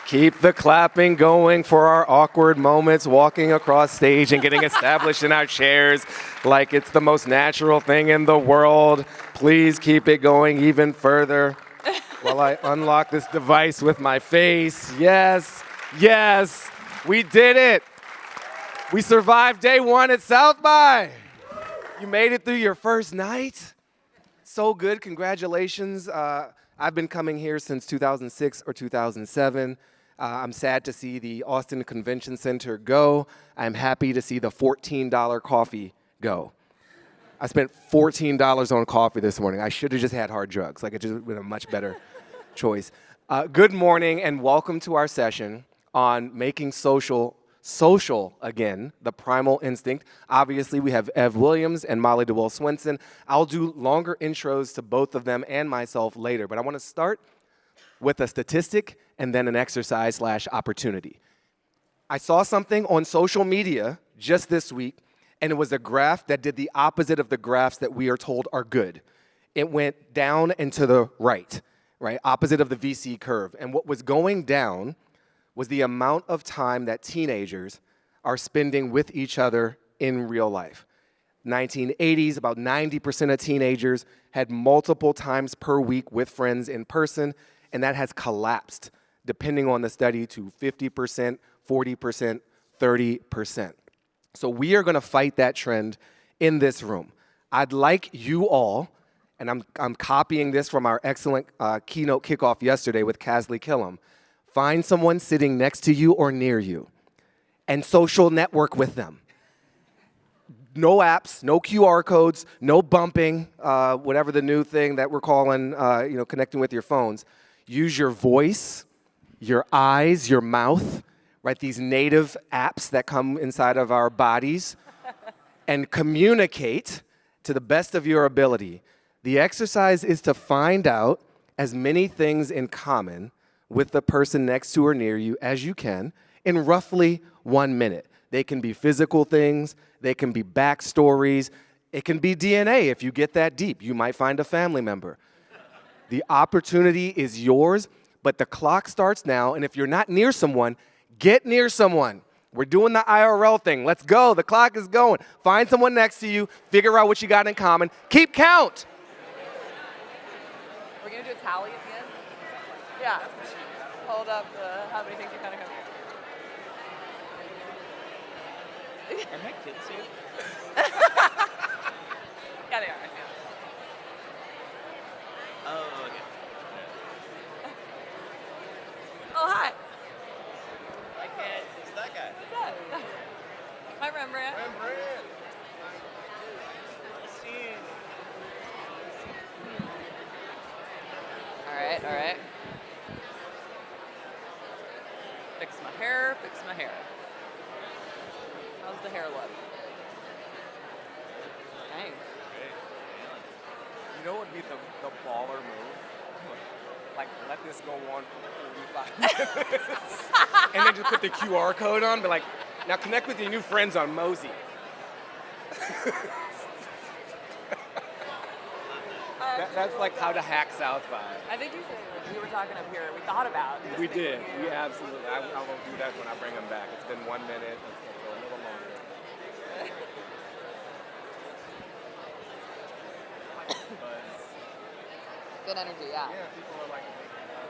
Keep the clapping going for our awkward moments, walking across stage and getting established in our chairs like it's the most natural thing in the world. Please keep it going even further while I unlock this device with my face. Yes, yes, we did it. We survived day one at South by. You made it through your first night. So good, congratulations. I've been coming here since 2006 or 2007. I'm sad to see the Austin Convention Center go. I'm happy to see the $14 coffee go. I spent $14 on coffee this morning. I should have just had hard drugs. Like, it just would have been a much better choice. Good morning and welcome to our session on making social again, the primal instinct. Obviously, we have Ev Williams and Molly DeWitt-Swenson. I'll do longer intros to both of them and myself later, but I want to start with a statistic and then an exercise/opportunity. I saw something on social media just this week, and it was a graph that did the opposite of the graphs that we are told are good. It went down and to the right, opposite of the VC curve. And what was going down was the amount of time that teenagers are spending with each other in real life. 1980s, about 90% of teenagers had multiple times per week with friends in person, and that has collapsed, depending on the study, to 50%, 40%, 30%. So we are gonna fight that trend in this room. I'd like you all, and I'm copying this from our excellent keynote kickoff yesterday with Kasley Killam, find someone sitting next to you or near you and social network with them. No apps, no QR codes, no bumping, whatever the new thing that we're calling, connecting with your phones. Use your voice, your eyes, your mouth, these native apps that come inside of our bodies, and communicate to the best of your ability. The exercise is to find out as many things in common with the person next to or near you as you can in roughly 1 minute. They can be physical things, they can be backstories, it can be DNA if you get that deep. You might find a family member. The opportunity is yours, but the clock starts now, and if you're not near someone, get near someone. We're doing the IRL thing. Let's go. The clock is going. Find someone next to you, figure out what you got in common, keep count. We're going to do a tally at the end? Yeah. Hold up how many things you kind of come here. Are my kids here? Yeah, they are. I see them. Oh, okay. Oh, hi. I can't. It's that guy. What's that? Hi, Rembrandt. Rembrandt. Nice seeing you. All right. Fix my hair. How's the hair look? Nice. You know what would be the baller move? Like, let this go on for 45 minutes. And then just put the QR code on, but now connect with your new friends on Mosy. That's like how to hack South by. I think we were talking up here. We thought about. We did. We absolutely. I will do that when I bring them back. It's been 1 minute. Let's go a little longer. Good energy, yeah. Yeah, people are like.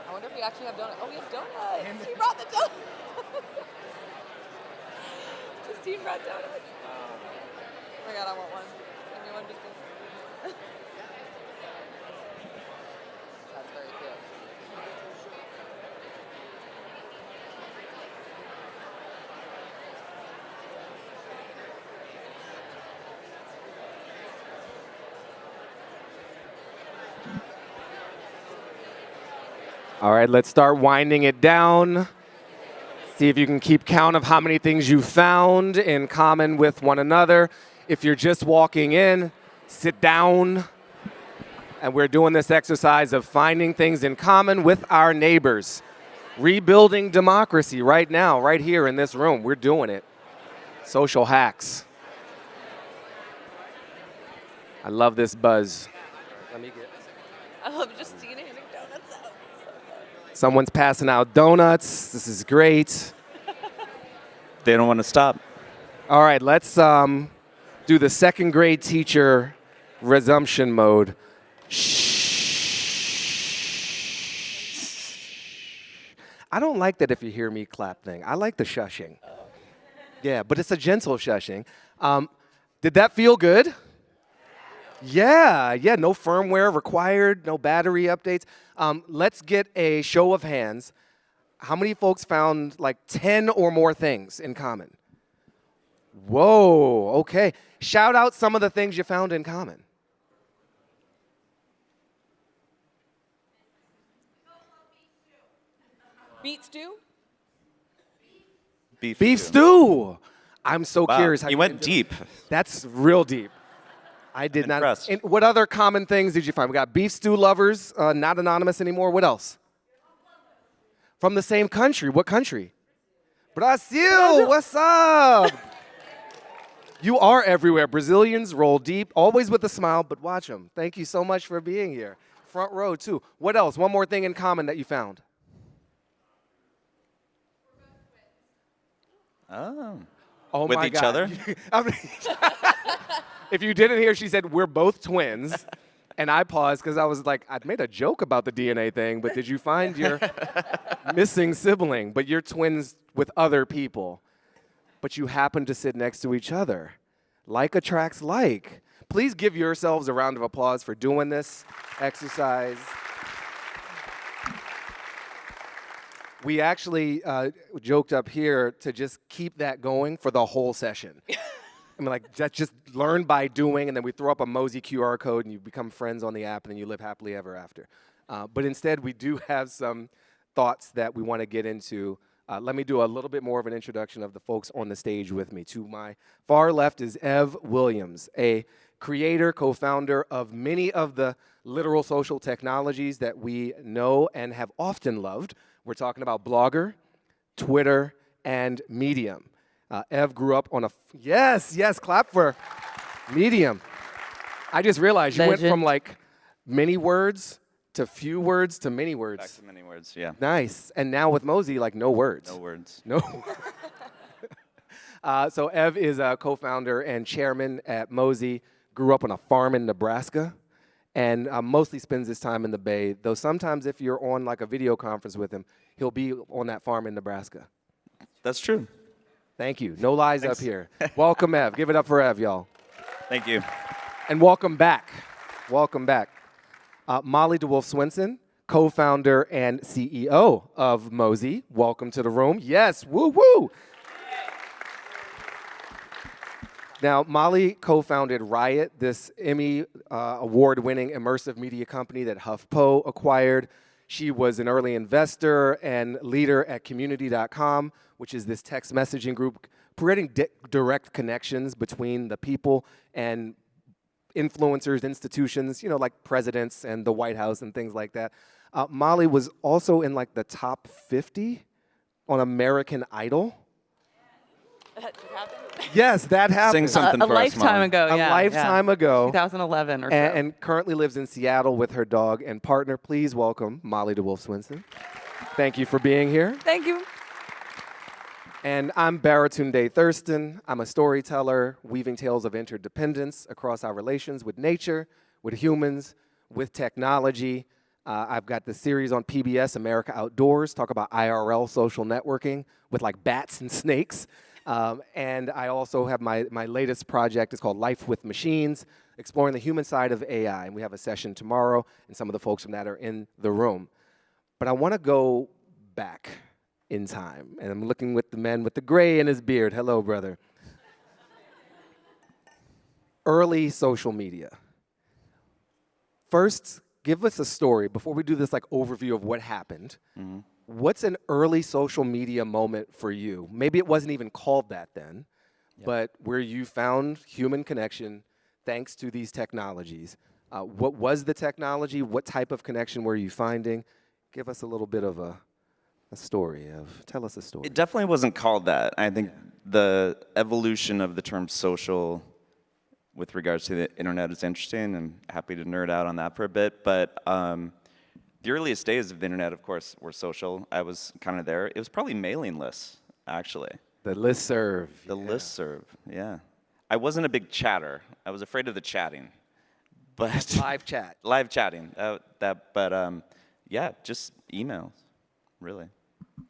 I wonder if we actually have donuts. Oh, we have donuts. She brought the donuts. Justine brought donuts. Oh my God, I want one. Give me one, Justine. That's very cute. All right, let's start winding it down. See if you can keep count of how many things you found in common with one another. If you're just walking in, sit down. And we're doing this exercise of finding things in common with our neighbors. Rebuilding democracy right now, right here in this room. We're doing it. Social hacks. I love this buzz. Let me get. I love Justine handing donuts out. Someone's passing out donuts. This is great. They don't want to stop. All right, let's do the second grade teacher resumption mode. Shh. I don't like that if you hear me clap thing. I like the shushing. Yeah, but it's a gentle shushing. Did that feel good? Yeah, no firmware required, no battery updates. Let's get a show of hands. How many folks found like 10 or more things in common? Whoa, okay. Shout out some of the things you found in common. Beet stew? Beef stew. I'm so Wow, curious. you went deep. That's real deep. I did Impressed. not. And what other common things did you find? We got beef stew lovers, not anonymous anymore. What else? From the same country. What country? Brazil. What's up? You are everywhere. Brazilians roll deep, always with a smile, but watch them. Thank you so much for being here. Front row, too. What else? One more thing in common that you found. Oh With my each God. other? I mean, if you didn't hear, she said, we're both twins. And I paused because I was like, I'd made a joke about the DNA thing, but did you find your missing sibling? But you're twins with other people. But you happen to sit next to each other. Like attracts like. Please give yourselves a round of applause for doing this exercise. We actually joked up here to just keep that going for the whole session. I mean, like, just learn by doing, and then we throw up a Mosy QR code, and you become friends on the app, and then you live happily ever after. But instead, we do have some thoughts that we want to get into. Let me do a little bit more of an introduction of the folks on the stage with me. To my far left is Ev Williams, a creator, co-founder of many of the literal social technologies that we know and have often loved. We're talking about Blogger, Twitter, and Medium. Ev grew up on a, yes, clap for Medium. I just realized you went from like many words to few words to many words. Back to many words, yeah. Nice. And now with Mosy, like no words. No words. No. So Ev is a co-founder and chairman at Mosy, grew up on a farm in Nebraska, and mostly spends his time in the Bay, though sometimes if you're on like a video conference with him, he'll be on that farm in Nebraska. That's true. Thank you. No lies Thanks. up here. Welcome, Ev. Give it up for Ev, y'all. Thank you. And welcome back. Welcome back. Molly DeWolf-Swinson, co-founder and CEO of Mosy. Welcome to the room. Yes, woo-woo. Now, Molly co-founded Riot, this Emmy award-winning immersive media company that HuffPo acquired. She was an early investor and leader at Community.com, which is this text messaging group creating direct connections between the people and influencers, institutions, like presidents and the White House and things like that. Molly was also in like the top 50 on American Idol. That happened? Yes, that happened. Sing something A for us, lifetime Molly. ago, A yeah. lifetime ago. 2011 or so. And currently lives in Seattle with her dog and partner. Please welcome Molly DeWolf-Swinson. Thank you for being here. Thank you. And I'm Baratunde Thurston. I'm a storyteller, weaving tales of interdependence across our relations with nature, with humans, with technology. I've got the series on PBS, America Outdoors, talk about IRL social networking with like bats and snakes. And I also have my latest project. It's called Life with Machines, exploring the human side of AI. And we have a session tomorrow, and some of the folks from that are in the room. But I want to go back in time. And I'm looking with the man with the gray in his beard. Hello, brother. Early social media. First, give us a story before we do this like overview of what happened. Mm-hmm. What's an early social media moment for you? Maybe it wasn't even called that then, but where you found human connection thanks to these technologies. What was the technology? What type of connection were you finding? Give us a little bit of a story. Tell us a story. It definitely wasn't called that. I think the evolution of the term social with regards to the internet is interesting. I'm happy to nerd out on that for a bit. But the earliest days of the internet, of course, were social. I was kind of there. It was probably mailing lists, actually. The listserv. The listserv, yeah. I wasn't a big chatter. I was afraid of the chatting. But Live chat. live chatting. Yeah, just emails, really.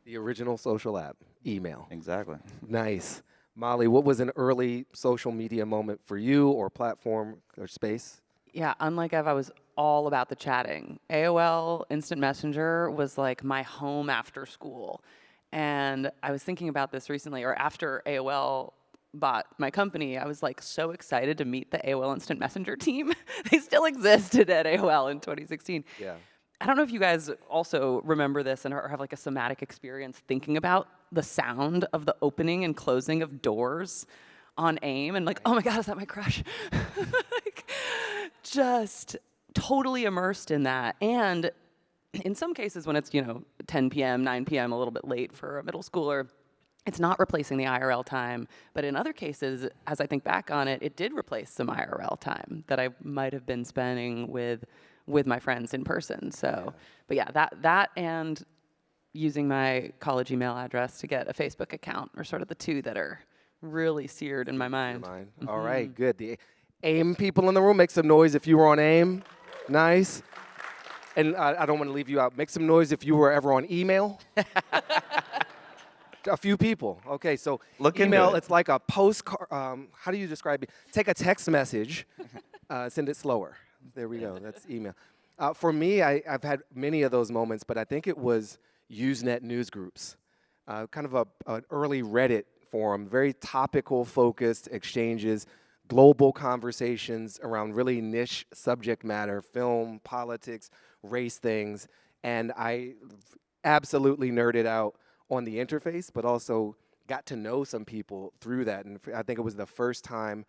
The original social app, email. Exactly. Nice. Molly, what was an early social media moment for you or platform or space? Yeah, unlike Ev, I was all about the chatting. AOL Instant Messenger was like my home after school. And I was thinking about this recently, or after AOL bought my company, I was like so excited to meet the AOL Instant Messenger team. They still existed at AOL in 2016. Yeah. I don't know if you guys also remember this and or have like a somatic experience thinking about the sound of the opening and closing of doors on AIM and like, oh my God, is that my crush? Like, just totally immersed in that. And in some cases when it's, 10 p.m., 9 p.m., a little bit late for a middle schooler, it's not replacing the IRL time. But in other cases, as I think back on it, it did replace some IRL time that I might have been spending with my friends in person. So, but yeah, that and using my college email address to get a Facebook account are sort of the two that are really seared in my mind. All right, good. The AIM people in the room, make some noise if you were on AIM. Nice. And I don't want to leave you out. Make some noise if you were ever on email. A few people. Okay, so Look into email, it. it's like a postcard. How do you describe it? Take a text message, send it slower. There we go. That's email. For me, I've had many of those moments, but I think it was Usenet news groups, kind of an early Reddit forum, very topical focused exchanges, global conversations around really niche subject matter, film, politics, race things. And I absolutely nerded out on the interface, but also got to know some people through that. And I think it was the first time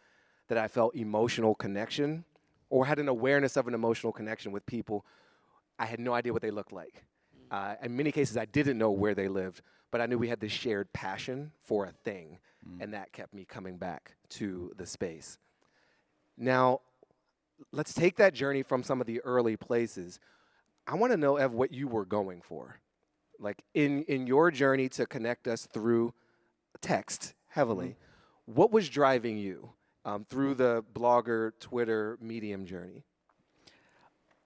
that I felt emotional connection or had an awareness of an emotional connection with people. I had no idea what they looked like. In many cases, I didn't know where they lived, but I knew we had this shared passion for a thing, and that kept me coming back to the space. Now, let's take that journey from some of the early places. I want to know, Ev, what you were going for. Like, in your journey to connect us through text heavily, what was driving you through the blogger, Twitter, Medium journey?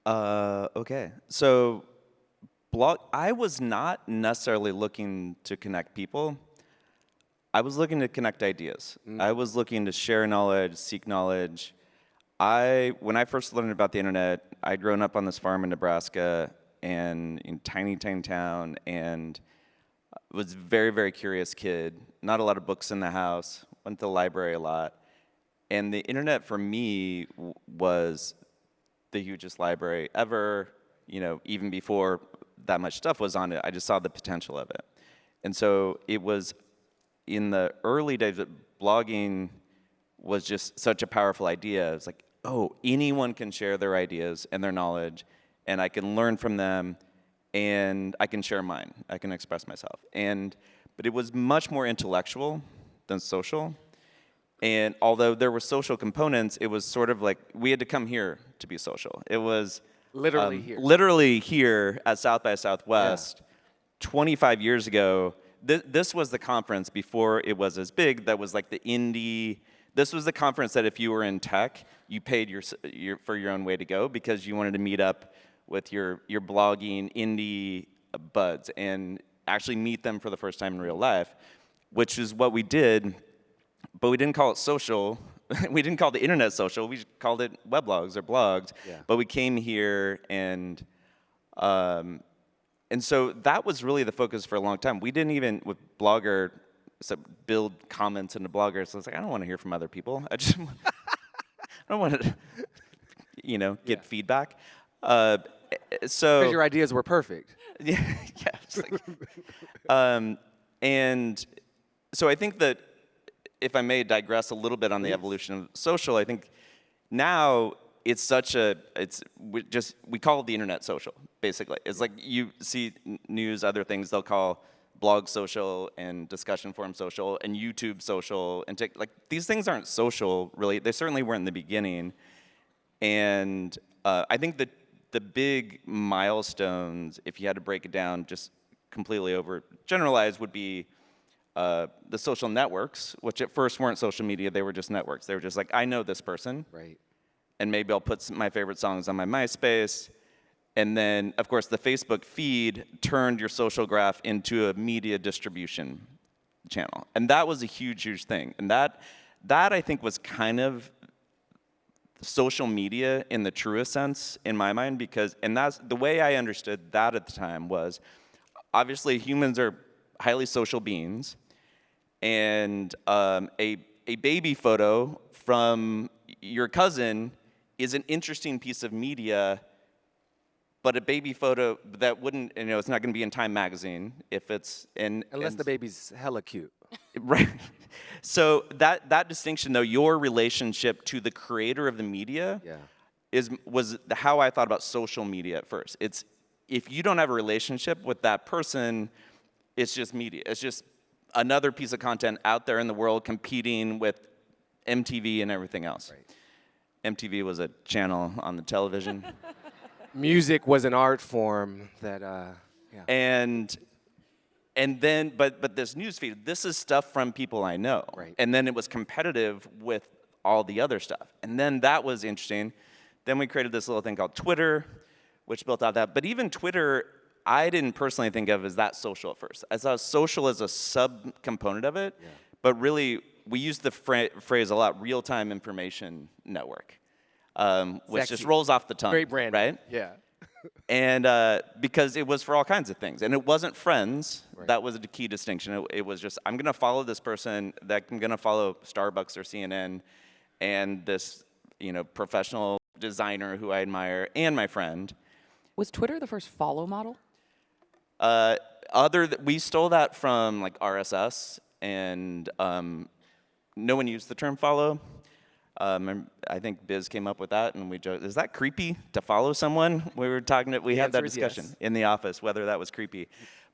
Okay. So I was not necessarily looking to connect people. I was looking to connect ideas. I was looking to share knowledge, seek knowledge. When I first learned about the internet, I'd grown up on this farm in Nebraska and in tiny town, and was a very, very curious kid. Not a lot of books in the house, went to the library a lot. And the internet for me was the hugest library ever, even before that much stuff was on it. I just saw the potential of it. And so it was in the early days that blogging was just such a powerful idea. It's like, oh, anyone can share their ideas and their knowledge, and I can learn from them, and I can share mine. I can express myself. But it was much more intellectual than social. And although there were social components, it was sort of like we had to come here to be social. It was Literally here. Literally here at South by Southwest, 25 years ago. This was the conference before it was as big. That was like the indie. This was the conference that if you were in tech, you paid for your own way to go because you wanted to meet up with your blogging indie buds and actually meet them for the first time in real life, which is what we did. But we didn't call it social. We didn't call the internet social. We called it weblogs or blogs. Yeah. But we came here and so that was really the focus for a long time. We didn't even, with Blogger, build comments into Blogger. So I was like, I don't want to hear from other people. I don't want to, get feedback. So Because your ideas were perfect. Yeah. And so I think that, if I may digress a little bit on the evolution of social, I think now it's we call it the internet social, basically. It's like you see news, other things they'll call blog social and discussion forum social and YouTube social and these things aren't social really. They certainly weren't in the beginning. And I think that the big milestones, if you had to break it down just completely over generalized, would be the social networks, which at first weren't social media, they were just networks. They were just like, I know this person, Right. and maybe I'll put my favorite songs on my MySpace. And then, of course, the Facebook feed turned your social graph into a media distribution channel. And that was a huge, huge thing. And that I think was kind of social media in the truest sense in my mind, because, and that's the way I understood that at the time was, obviously humans are highly social beings, and a baby photo from your cousin is an interesting piece of media, but a baby photo that wouldn't, it's not going to be in Time magazine if it's in. Unless the baby's hella cute. Right. So that distinction, though, your relationship to the creator of the media was how I thought about social media at first. It's if you don't have a relationship with that person, it's just media. It's just another piece of content out there in the world competing with MTV and everything else. Right. MTV was a channel on the television. Music was an art form that, And then, but this newsfeed, this is stuff from people I know. Right. And then it was competitive with all the other stuff. And then that was interesting. Then we created this little thing called Twitter, which built out that. But even Twitter, I didn't personally think of as that social at first. I saw social as a sub-component of it. Yeah. But really, we used the phrase a lot, real-time information network, which just rolls off the tongue. Great brand. Right? Yeah. And because it was for all kinds of things. And it wasn't friends. Right. That was the key distinction. It was just, I'm going to follow this person, that I'm going to follow Starbucks or CNN, and this professional designer who I admire, and my friend. Was Twitter the first follow model? We stole that from like RSS, and no one used the term follow. I think Biz came up with that, and we joked, is that creepy to follow someone? We were talking, we had that discussion in the office, whether that was creepy.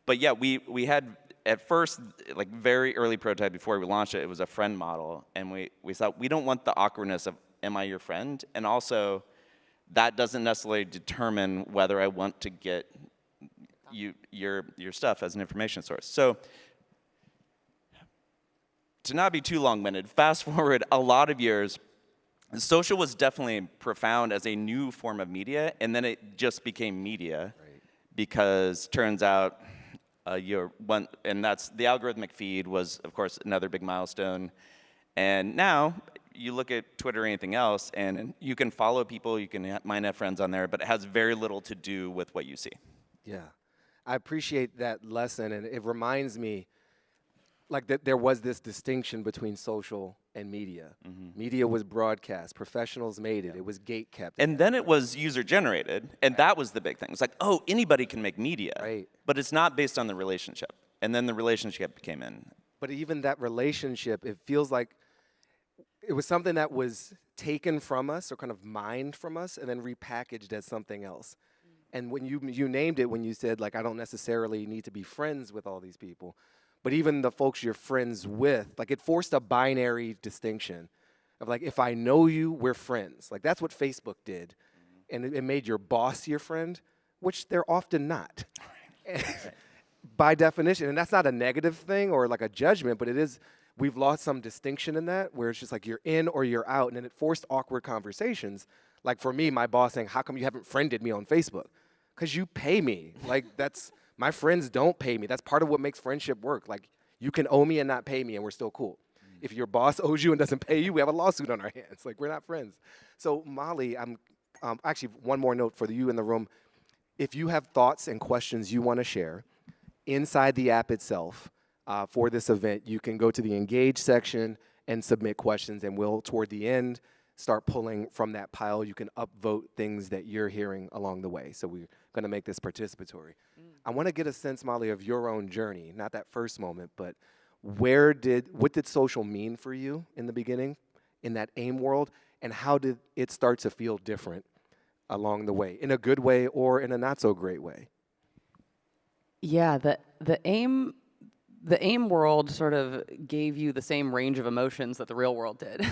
But yeah, we had, at first, like very early prototype before we launched it, it was a friend model, and we thought, we don't want the awkwardness of, am I your friend? And also, that doesn't necessarily determine whether I want to get your stuff as an information source. So, to not be too long-winded, fast forward a lot of years, social was definitely profound as a new form of media, and then it just became media, because turns out and that's the algorithmic feed was, of course, another big milestone. And now you look at Twitter or anything else, and you can follow people, you can might have friends on there, but it has very little to do with what you see. Yeah, I appreciate that lesson, and it reminds me, like that there was this distinction between social and media. Mm-hmm. Media was broadcast. Professionals made it. It was gate-kept. And then it was user-generated, and that was the big thing. It's like, oh, anybody can make media. Right. But it's not based on the relationship. And then the relationship came in. But even that relationship, it feels like it was something that was taken from us or kind of mined from us and then repackaged as something else. And when you named it, when you said, like, I don't necessarily need to be friends with all these people, but even the folks you're friends with, like it forced a binary distinction of like, if I know you, we're friends. Like that's what Facebook did. And it made your boss your friend, which they're often not. By definition, and that's not a negative thing or like a judgment, but it is, we've lost some distinction in that where it's just like you're in or you're out, and then it forced awkward conversations. Like for me, my boss saying, how come you haven't friended me on Facebook? Because you pay me. Like that's, my friends don't pay me. That's part of what makes friendship work. Like, you can owe me and not pay me, and we're still cool. If your boss owes you and doesn't pay you, we have a lawsuit on our hands. Like, we're not friends. So, Molly, I'm actually one more note for you in the room. If you have thoughts and questions you want to share inside the app itself for this event, you can go to the Engage section and submit questions, and we'll, toward the end, start pulling from that pile. You can upvote things that you're hearing along the way. So we're going to make this participatory. I want to get a sense, Molly, of your own journey, not that first moment, but what did social mean for you in the beginning, in that AIM world, and how did it start to feel different along the way, in a good way or in a not so great way? Yeah, the AIM world sort of gave you the same range of emotions that the real world did.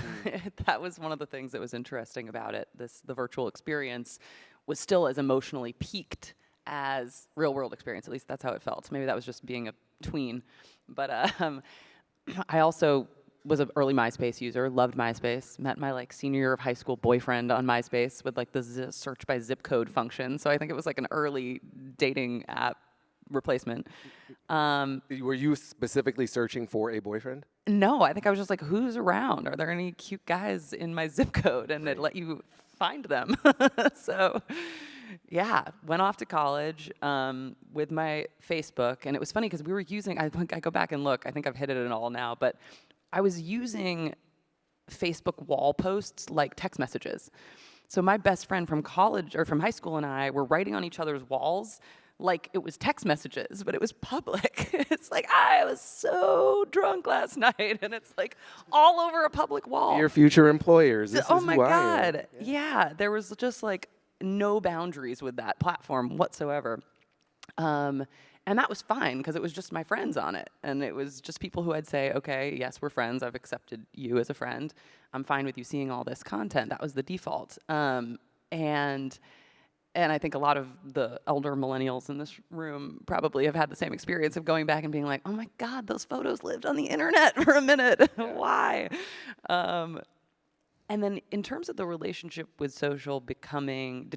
That was one of the things that was interesting about it. The virtual experience was still as emotionally peaked as real world experience. At least that's how it felt. Maybe that was just being a tween. But I also was an early MySpace user, loved MySpace, met my like senior year of high school boyfriend on MySpace with like the search by zip code function. So I think it was like an early dating app replacement. Were you specifically searching for a boyfriend? No, I think I was just like, who's around? Are there any cute guys in my zip code? And it let you find them. So yeah, went off to college with my Facebook. And it was funny because we were using, I go back and look, I think I've hit it all now, but I was using Facebook wall posts like text messages. So my best friend from college or from high school and I were writing on each other's walls like it was text messages, but it was public. It's like, I was so drunk last night, and it's like all over a public wall. Dear future employers, this Oh is my who I am. God. Yeah, there was just like no boundaries with that platform whatsoever. And that was fine because it was just my friends on it. And it was just people who I'd say, okay, yes, we're friends. I've accepted you as a friend. I'm fine with you seeing all this content. That was the default. And I think a lot of the elder millennials in this room probably have had the same experience of going back and being like, oh my God, those photos lived on the internet for a minute. Why? And then in terms of the relationship with social becoming,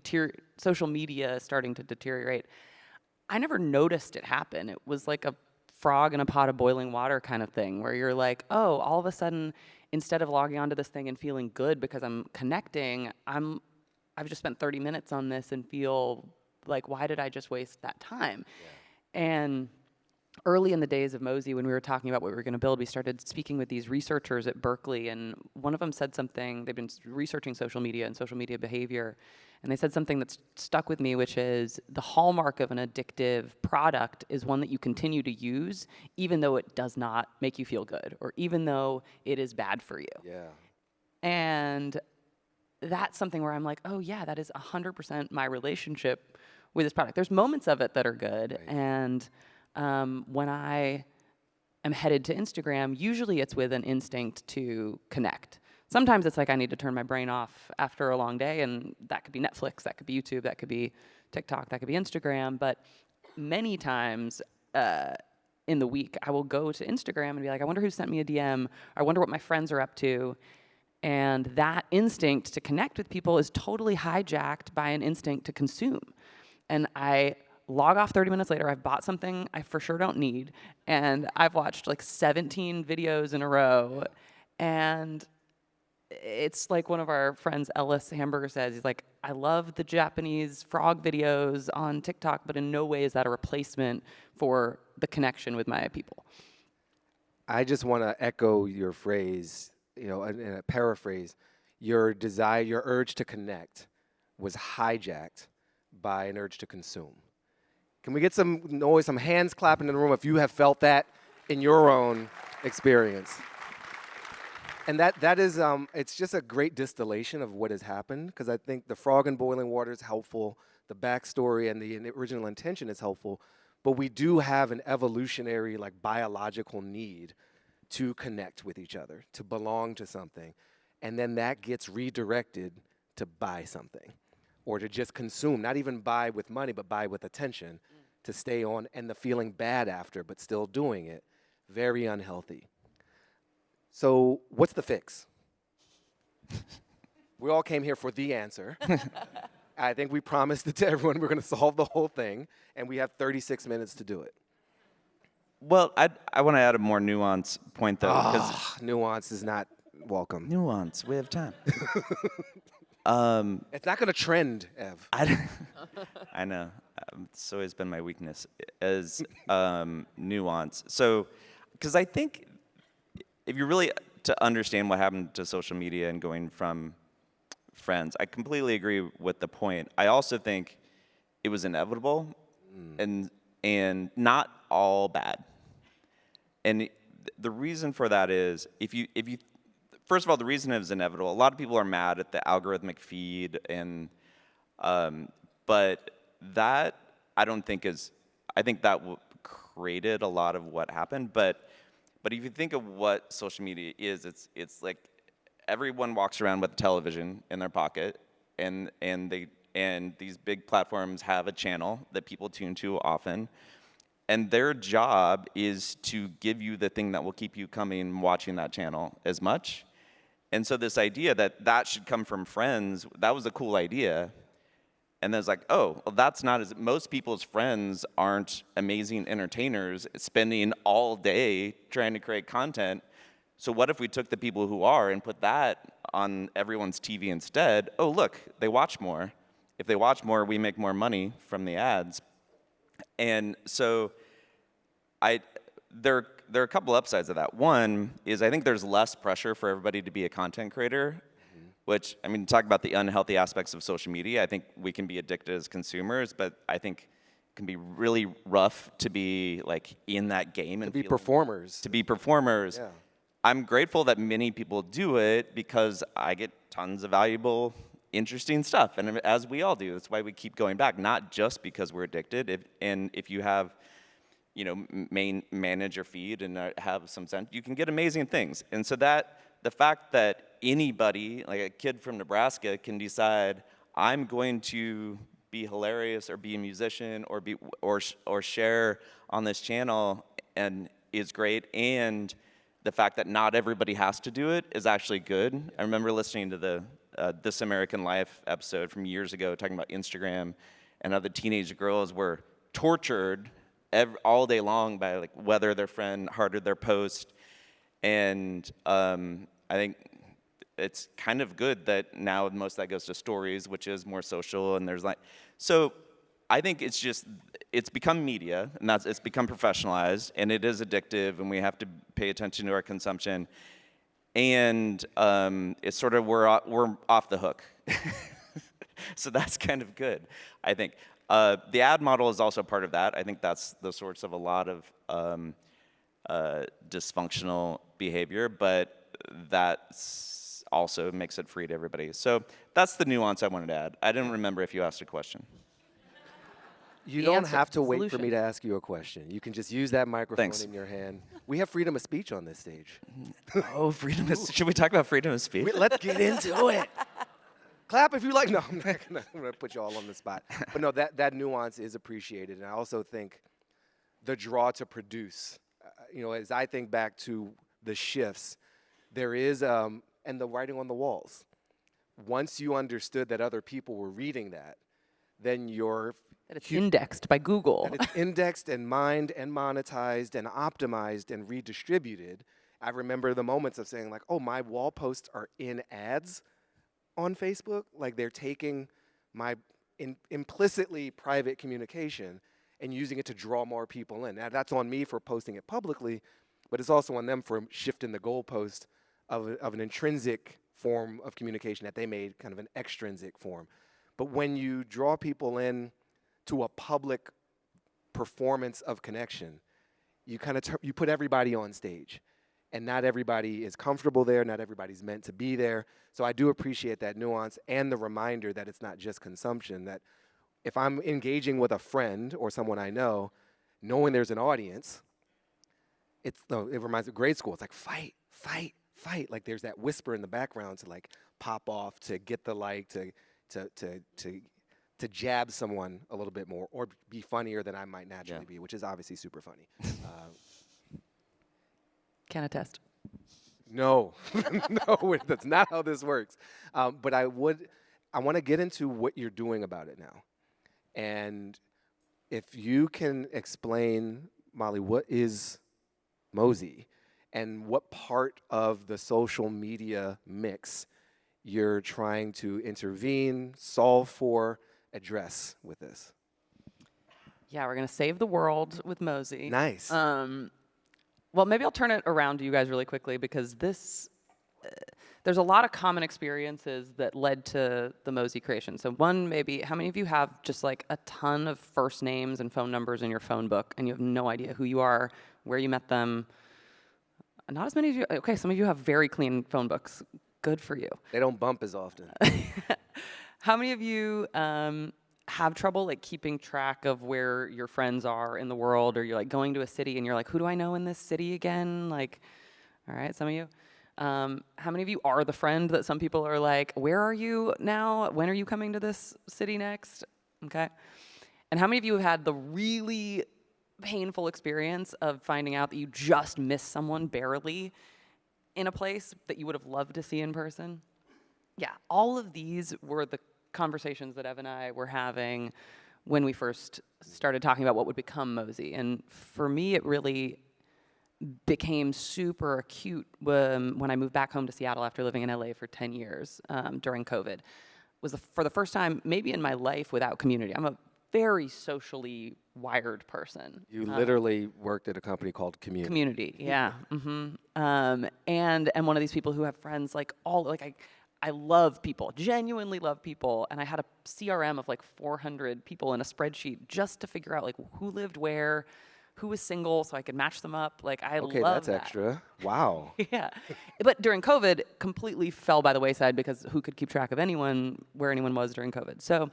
social media starting to deteriorate, I never noticed it happen. It was like a frog in a pot of boiling water kind of thing where you're like, oh, all of a sudden, instead of logging onto this thing and feeling good because I'm connecting, I've just spent 30 minutes on this and feel like, why did I just waste that time? Yeah. And early in the days of Mosy, when we were talking about what we were going to build, we started speaking with these researchers at Berkeley, and one of them said something, they've been researching social media and social media behavior, and they said something that's stuck with me, which is the hallmark of an addictive product is one that you continue to use, even though it does not make you feel good, or even though it is bad for you. Yeah. And that's something where I'm like, oh yeah, that is 100% my relationship with this product. There's moments of it that are good, right. And when I am headed to Instagram, usually it's with an instinct to connect. Sometimes it's like I need to turn my brain off after a long day, and that could be Netflix, that could be YouTube, that could be TikTok, that could be Instagram. But many times in the week, I will go to Instagram and be like, I wonder who sent me a DM. I wonder what my friends are up to. And that instinct to connect with people is totally hijacked by an instinct to consume. And I log off 30 minutes later, I've bought something I for sure don't need, and I've watched like 17 videos in a row, and it's like one of our friends, Ellis Hamburger, says, he's like, I love the Japanese frog videos on TikTok, but in no way is that a replacement for the connection with my people. I just want to echo your phrase, in a paraphrase. Your desire, your urge to connect was hijacked by an urge to consume. Can we get some noise, some hands clapping in the room if you have felt that in your own experience? And that is, it's just a great distillation of what has happened, because I think the frog in boiling water is helpful, the backstory and the original intention is helpful, but we do have an evolutionary, like biological need to connect with each other, to belong to something, and then that gets redirected to buy something, or to just consume, not even buy with money, but buy with attention, to stay on, and the feeling bad after, but still doing it. Very unhealthy. So what's the fix? We all came here for the answer. I think we promised it to everyone. We're going to solve the whole thing, and we have 36 minutes to do it. Well, I want to add a more nuanced point, though. Nuance is not welcome. Nuance. We have time. It's not going to trend, Ev. I know. It's always been my weakness, is nuance. So, because I think if you really to understand what happened to social media and going from friends, I completely agree with the point. I also think it was inevitable and not all bad. And the reason for that is if you first of all, the reason it was inevitable, a lot of people are mad at the algorithmic feed, and but that I don't think is, I think that created a lot of what happened. But if you think of what social media is, it's like everyone walks around with a television in their pocket, and they and these big platforms have a channel that people tune to often. And their job is to give you the thing that will keep you coming and watching that channel as much. And so this idea that that should come from friends, that was a cool idea. And then it's like, oh, well, that's not as, most people's friends aren't amazing entertainers spending all day trying to create content. So what if we took the people who are and put that on everyone's TV instead? Oh, look, they watch more. If they watch more, we make more money from the ads. And so there are a couple upsides of that. One is I think there's less pressure for everybody to be a content creator, which, I mean, talk about the unhealthy aspects of social media. I think we can be addicted as consumers, but I think it can be really rough to be like in that game and be performers. To be performers. Yeah. I'm grateful that many people do it because I get tons of valuable, interesting stuff, and as we all do. That's why we keep going back, not just because we're addicted. If you have, you know, manage your feed and have some sense, you can get amazing things. And so that the fact that anybody, like a kid from Nebraska, can decide I'm going to be hilarious or be a musician or share on this channel and is great. And the fact that not everybody has to do it is actually good. I remember listening to the This American Life episode from years ago talking about Instagram and how the teenage girls were tortured all day long by like whether their friend hearted their post. And I think it's kind of good that now most of that goes to stories, which is more social, and there's like, so I think it's become media, and it's become professionalized, and it is addictive, and we have to pay attention to our consumption. And it's sort of, we're off the hook. So that's kind of good, I think. The ad model is also part of that. I think that's the source of a lot of dysfunctional behavior, but that also makes it free to everybody. So that's the nuance I wanted to add. I didn't remember if you asked a question. You The don't answer, have to wait for solution. me to ask you a question. You can just use that microphone Thanks. in your hand. We have freedom of speech on this stage. Oh, freedom of, should we talk about freedom of speech? Let's get into it. Clap if you like. No, I'm gonna put you all on the spot. But no, that nuance is appreciated, and I also think the draw to produce. You know, as I think back to the shifts, there is and the writing on the walls. Once you understood that other people were reading that, then you're That it's indexed by Google. that it's indexed and mined and monetized and optimized and redistributed. I remember the moments of saying like, oh, my wall posts are in ads on Facebook. Like they're taking my implicitly private communication and using it to draw more people in. Now that's on me for posting it publicly, but it's also on them for shifting the goalpost of an intrinsic form of communication that they made kind of an extrinsic form. But when you draw people in to a public performance of connection, you kind of you put everybody on stage, and not everybody is comfortable there. Not everybody's meant to be there. So I do appreciate that nuance and the reminder that it's not just consumption. That if I'm engaging with a friend or someone I know, knowing there's an audience, it reminds me of grade school. It's like fight, fight, fight. Like there's that whisper in the background to like pop off, to get the like, to jab someone a little bit more or be funnier than I might naturally be, which is obviously super funny. Can attest. No, no, that's not how this works. But I want to get into what you're doing about it now. And if you can explain, Molly, what is Mosy and what part of the social media mix you're trying to intervene, solve for, address with this. Yeah, we're going to save the world with Mosy. Nice. Well, maybe I'll turn it around to you guys really quickly because this, there's a lot of common experiences that led to the Mosy creation. So one, maybe, how many of you have just like a ton of first names and phone numbers in your phone book and you have no idea who you are, where you met them? Not as many of you. Okay, some of you have very clean phone books. Good for you. They don't bump as often. How many of you have trouble like keeping track of where your friends are in the world, or you're like going to a city and you're like, who do I know in this city again? Like, all right, some of you. How many of you are the friend that some people are like, where are you now? When are you coming to this city next? Okay. And how many of you have had the really painful experience of finding out that you just missed someone barely in a place that you would have loved to see in person? Yeah, all of these were the conversations that Ev and I were having when we first started talking about what would become Mosy. And for me, it really became super acute when I moved back home to Seattle after living in LA for 10 years during COVID. Was for the first time, maybe in my life, without community. I'm a very socially wired person. You literally worked at a company called Community. Community, yeah. And one of these people who have friends I love people, genuinely love people, and I had a CRM of like 400 people in a spreadsheet just to figure out like who lived where, who was single, so I could match them up. Like I Okay, love that's that. extra. Wow. Yeah, but during COVID, completely fell by the wayside because who could keep track of where anyone was during COVID? So,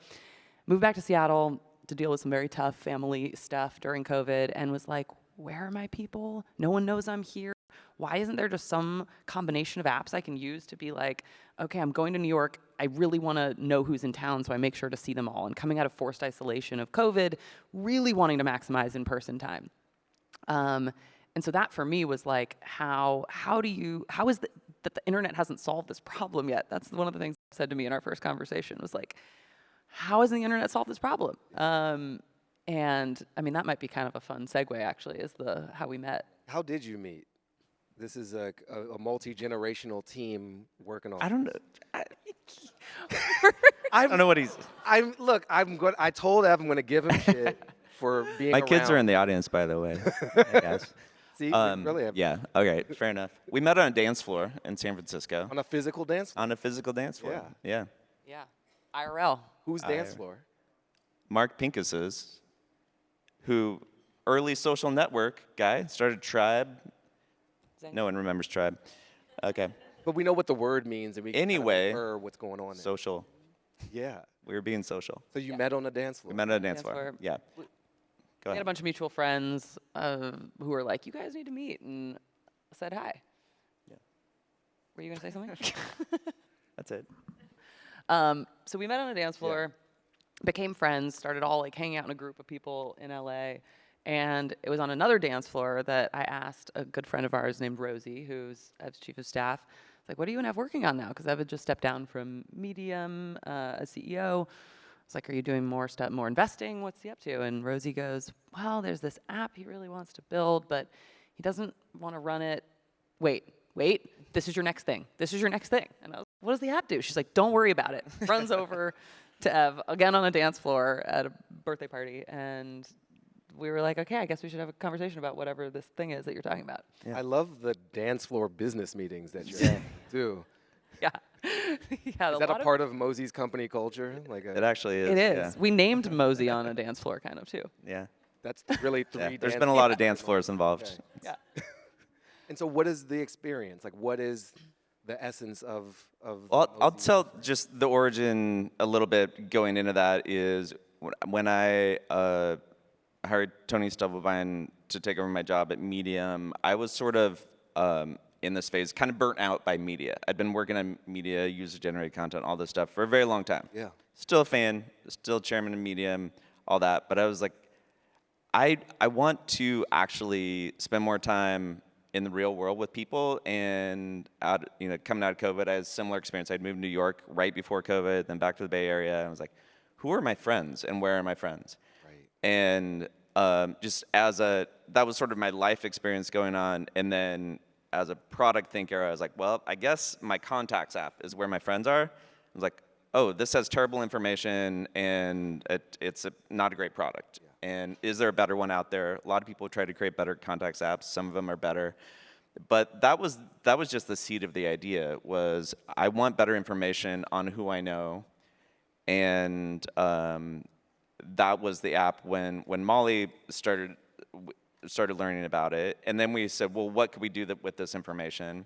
moved back to Seattle to deal with some very tough family stuff during COVID, and was like, where are my people? No one knows I'm here. Why isn't there just some combination of apps I can use to be like, okay, I'm going to New York. I really want to know who's in town, so I make sure to see them all. And coming out of forced isolation of COVID, really wanting to maximize in-person time. And so that for me was like, how is that the internet hasn't solved this problem yet? That's one of the things you said to me in our first conversation was like, how hasn't the internet solved this problem? And I mean, that might be kind of a fun segue actually, is how we met. How did you meet? This is a multi-generational team working on. I don't know. I don't know what he's. I told Ev I'm going to give him shit for being My around. kids are in the audience, by the way. Hey, guys. See, really have Yeah. Okay. Fair enough. We met on a dance floor in San Francisco. on a physical dance floor. On a physical dance floor. Yeah. Yeah, IRL. Whose dance floor? Mark Pincus's, who early social network guy, started Tribe. Zang. No one remembers Tribe. Okay. But we know what the word means, and we can Anyway, infer what's going on there. Social. Yeah. We were being social. So you met on a dance floor. We met at a dance Dance floor. floor. Yeah. We Go had a ahead. bunch of mutual friends who were like, you guys need to meet, and said hi. Yeah. Were you going to say something? That's it. So we met on a dance floor, became friends, started all like hanging out in a group of people in LA. And it was on another dance floor that I asked a good friend of ours named Rosie, who's Ev's chief of staff, like, what do you and Ev working on now? Because Ev had just stepped down from Medium as CEO. It's like, are you doing more stuff, more investing? What's he up to? And Rosie goes, well, there's this app he really wants to build, but he doesn't want to run it. Wait, this is your next thing. This is your next thing. And I was like, what does the app do? She's like, don't worry about it. Runs over to Ev, again on a dance floor at a birthday party, and we were like, okay, I guess we should have a conversation about whatever this thing is that you're talking about. Yeah. I love the dance floor business meetings that you're in, too. Yeah. Yeah, Is that a part of Mosy's company culture? Like It actually is. It is. Yeah. We named Mosy on a dance floor, kind of, too. Yeah. That's really three. Yeah. There's dance been a lot of floors. dance floors involved. Yeah. And so, what is the experience? Like, what is the essence of? Well, I'll Mosy? tell just the origin a little bit going into that is when I hired Tony Stubblebine to take over my job at Medium, I was sort of in this phase, kind of burnt out by media. I'd been working on media, user-generated content, all this stuff for a very long time. Yeah. Still a fan, still chairman of Medium, all that. But I was like, I want to actually spend more time in the real world with people. And coming out of COVID, I had a similar experience. I'd moved to New York right before COVID, then back to the Bay Area. And I was like, who are my friends and where are my friends? Right. And that was sort of my life experience going on. And then as a product thinker, I was like, well, I guess my contacts app is where my friends are. I was like, oh, this has terrible information and it's not a great product. Yeah. And is there a better one out there? A lot of people try to create better contacts apps. Some of them are better. But that was just the seed of the idea, was I want better information on who I know. And that was the app when Molly started learning about it. And then we said, well, what could we do with this information?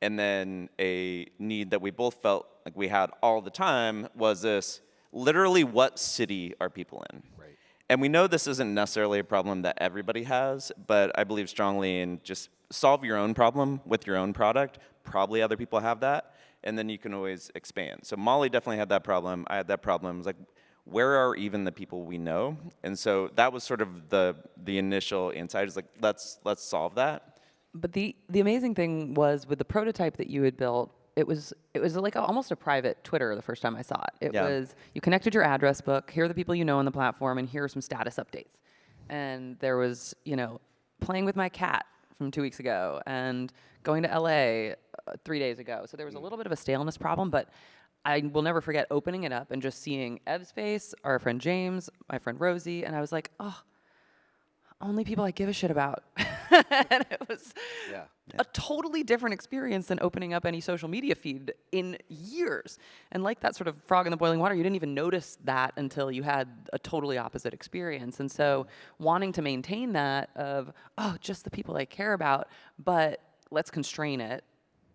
And then a need that we both felt like we had all the time was this, literally, what city are people in? Right. And we know this isn't necessarily a problem that everybody has, but I believe strongly in just solve your own problem with your own product. Probably other people have that, and then you can always expand. So Molly definitely had that problem. I had that problem. It was like, where are even the people we know? And so that was sort of the initial insight. Is like, let's solve that. But the amazing thing was with the prototype that you had built, it was like almost a private Twitter the first time I saw it. It Yeah. was, you connected your address book, here are the people you know on the platform, and here are some status updates. And there was, playing with my cat from 2 weeks ago, and going to LA 3 days ago. So there was a little bit of a staleness problem, but I will never forget opening it up and just seeing Ev's face, our friend James, my friend Rosie, and I was like, oh, only people I give a shit about. And it was a totally different experience than opening up any social media feed in years. And like that sort of frog in the boiling water, you didn't even notice that until you had a totally opposite experience. And so wanting to maintain that of, oh, just the people I care about, but let's constrain it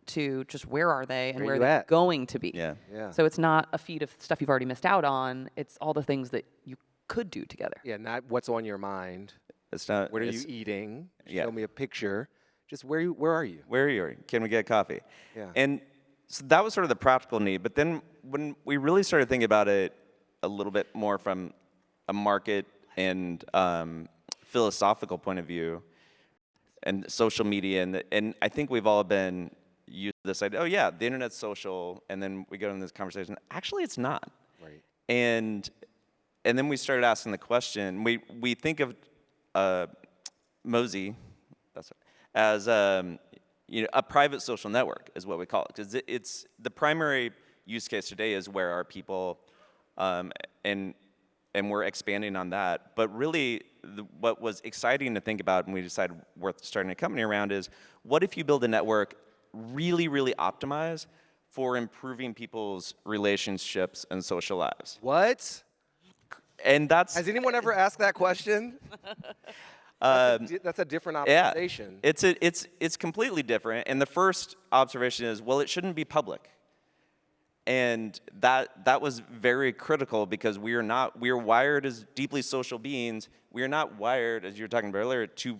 to just where are they and where you they're at? going to be. Yeah. Yeah. So it's not a feed of stuff you've already missed out on. It's all the things that you could do together. Yeah, not what's on your mind. It's not. What are you it's- eating? Yeah. Show me a picture. Just where are you? Where are you? Can we get coffee? Yeah. And so that was sort of the practical need. But then when we really started thinking about it a little bit more from a market and philosophical point of view, and social media, and I think we've all been used to this idea, oh yeah, the internet's social, and then we go into this conversation, actually it's not. Right. And then we started asking the question, we think of Mosy, that's right, as a private social network is what we call it, because it's the primary use case today is where are people, and we're expanding on that. But really, what was exciting to think about, and we decided worth starting a company around, is what if you build a network really, really optimized for improving people's relationships and social lives? What? And that's Has anyone ever asked that question? That's a different yeah, observation. it's completely different. And the first observation is, well, it shouldn't be public. And that was very critical because we are wired as deeply social beings. We are not wired, as you were talking about earlier, to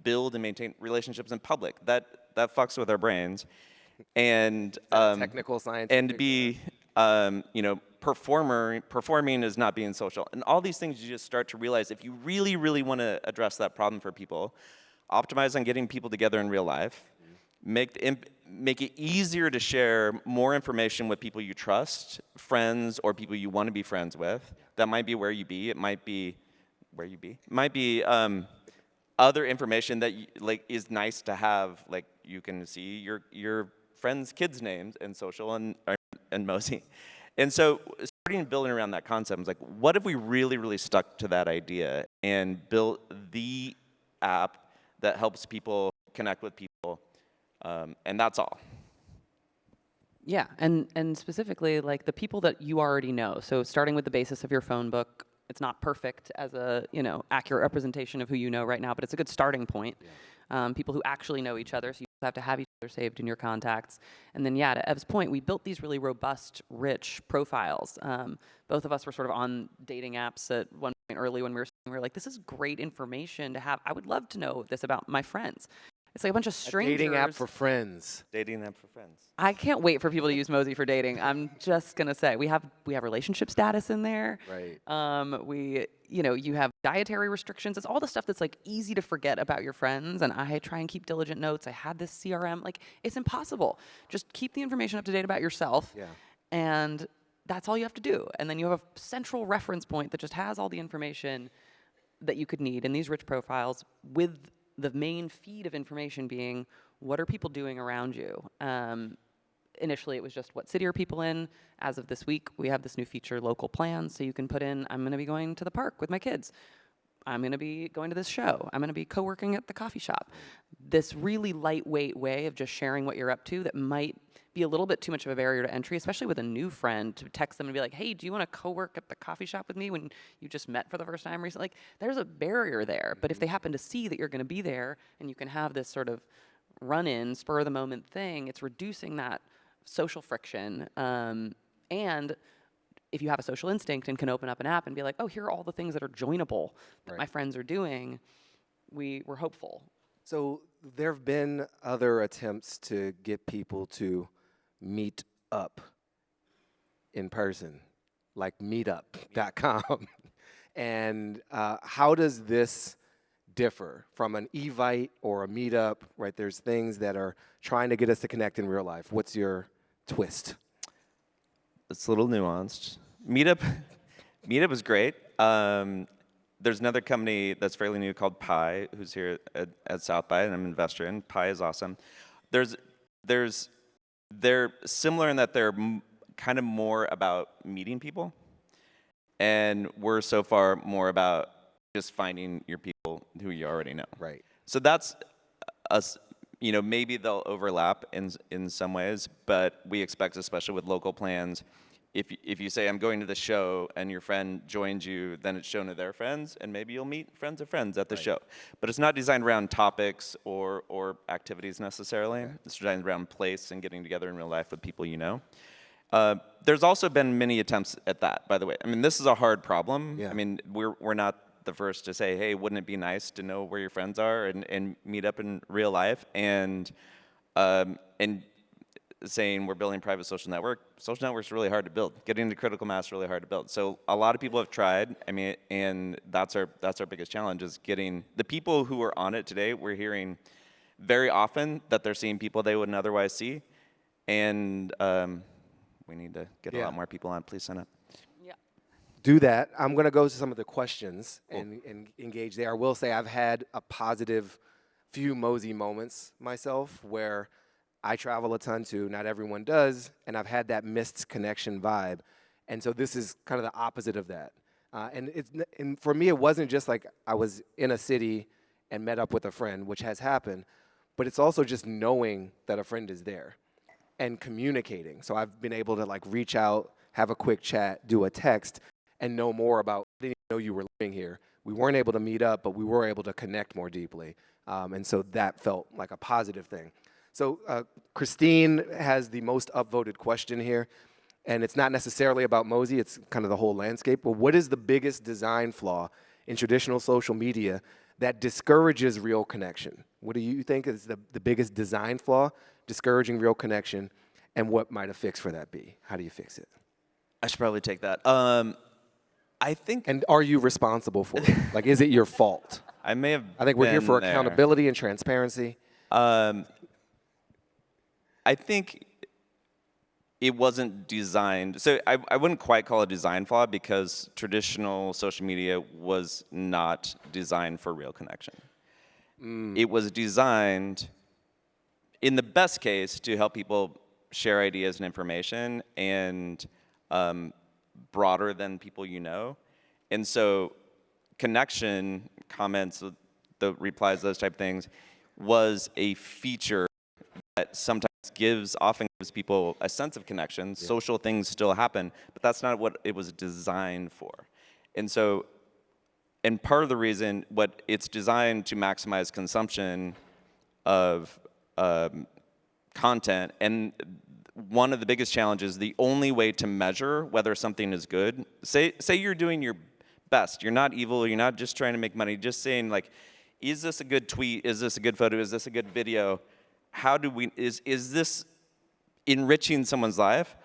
build and maintain relationships in public. That fucks with our brains. And technical science. and to be performing is not being social. And all these things you just start to realize if you really, really want to address that problem for people, optimize on getting people together in real life, make it easier to share more information with people you trust, friends or people you want to be friends with. That might be where you be. It might be where you be. It might be other information that is nice to have. Like you can see your friends' kids' names and social and Mosy. And so starting building around that concept, I was like, what if we really, really stuck to that idea and built the app that helps people connect with people, and that's all. Yeah, and specifically like the people that you already know. So starting with the basis of your phone book, it's not perfect as a accurate representation of who you know right now, but it's a good starting point. Yeah. People who actually know each other, so you have to have each other saved in your contacts. And then yeah, to Ev's point, we built these really robust, rich profiles. Both of us were sort of on dating apps at one point early when we were like, this is great information to have. I would love to know this about my friends. It's like a bunch of strangers. Dating app for friends. Dating app for friends. I can't wait for people to use Mosy for dating. I'm just gonna say we have relationship status in there. Right. You have dietary restrictions. It's all the stuff that's like easy to forget about your friends. And I try and keep diligent notes. I had this CRM. Like it's impossible. Just keep the information up to date about yourself. Yeah. And that's all you have to do. And then you have a central reference point that just has all the information that you could need in these rich profiles with the main feed of information being, what are people doing around you? Initially, it was just, what city are people in? As of this week, we have this new feature, local plans, so you can put in, I'm going to be going to the park with my kids. I'm going to be going to this show. I'm going to be co-working at the coffee shop. This really lightweight way of just sharing what you're up to that might be a little bit too much of a barrier to entry, especially with a new friend, to text them and be like, hey, do you want to co-work at the coffee shop with me when you just met for the first time recently? Like, there's a barrier there. But if they happen to see that you're going to be there and you can have this sort of run-in, spur-of-the-moment thing, it's reducing that social friction. And if you have a social instinct and can open up an app and be like, oh, here are all the things that are joinable that Right. my friends are doing, we're hopeful. So there have been other attempts to get people to meet up in person, like meetup.com. And how does this differ from an Evite or a meetup, right? There's things that are trying to get us to connect in real life. What's your twist? It's a little nuanced. Meetup is great. There's another company that's fairly new called Pi, who's here at South by, and I'm an investor in. Pi is awesome. They're similar in that they're kind of more about meeting people, and we're so far more about just finding your people who you already know. Right. So that's us. You know, maybe they'll overlap in some ways, but we expect, especially with local plans, if you say, I'm going to the show, and your friend joins you, then it's shown to their friends, and maybe you'll meet friends of friends at the show. But it's not designed around topics or activities necessarily. Okay. It's designed around place and getting together in real life with people you know. There's also been many attempts at that, by the way. I mean, this is a hard problem. Yeah. I mean, we're not the first to say, hey, wouldn't it be nice to know where your friends are and meet up in real life? And saying we're building private social network's really hard to build. Getting to critical mass is really hard to build. So a lot of people have tried. I mean, and that's our biggest challenge, is getting the people who are on it today. We're hearing very often that they're seeing people they wouldn't otherwise see, and we need to get a lot more people on. Please sign up. Yeah. Do that. I'm going to go to some of the questions and engage there. I will say I've had a positive few Mosy moments myself where I travel a ton too. Not everyone does, and I've had that missed connection vibe. And so this is kind of the opposite of that. And for me, it wasn't just like I was in a city and met up with a friend, which has happened, but it's also just knowing that a friend is there and communicating. So I've been able to like reach out, have a quick chat, do a text, and know more about, I didn't even know you were living here. We weren't able to meet up, but we were able to connect more deeply. And so that felt like a positive thing. So Christine has the most upvoted question here, and it's not necessarily about Mosy, it's kind of the whole landscape, but what is the biggest design flaw in traditional social media that discourages real connection? What do you think is the biggest design flaw discouraging real connection, and what might a fix for that be? How do you fix it? I should probably take that. I think. And are you responsible for it? Like, is it your fault? I may have. I think we're here for been there. accountability and transparency. I think it wasn't designed. So I wouldn't quite call it a design flaw, because traditional social media was not designed for real connection. It was designed, in the best case, to help people share ideas and information, and broader than people you know. And so connection, comments, the replies, those type of things, was a feature that sometimes often gives people a sense of connection. Yeah. Social things still happen, but that's not what it was designed for. And so, and part of the reason, what it's designed to maximize consumption of content, and one of the biggest challenges, the only way to measure whether something is good, say you're doing your best, you're not evil, you're not just trying to make money, just saying like, is this a good tweet, is this a good photo, is this a good video? How do we, is this enriching someone's life?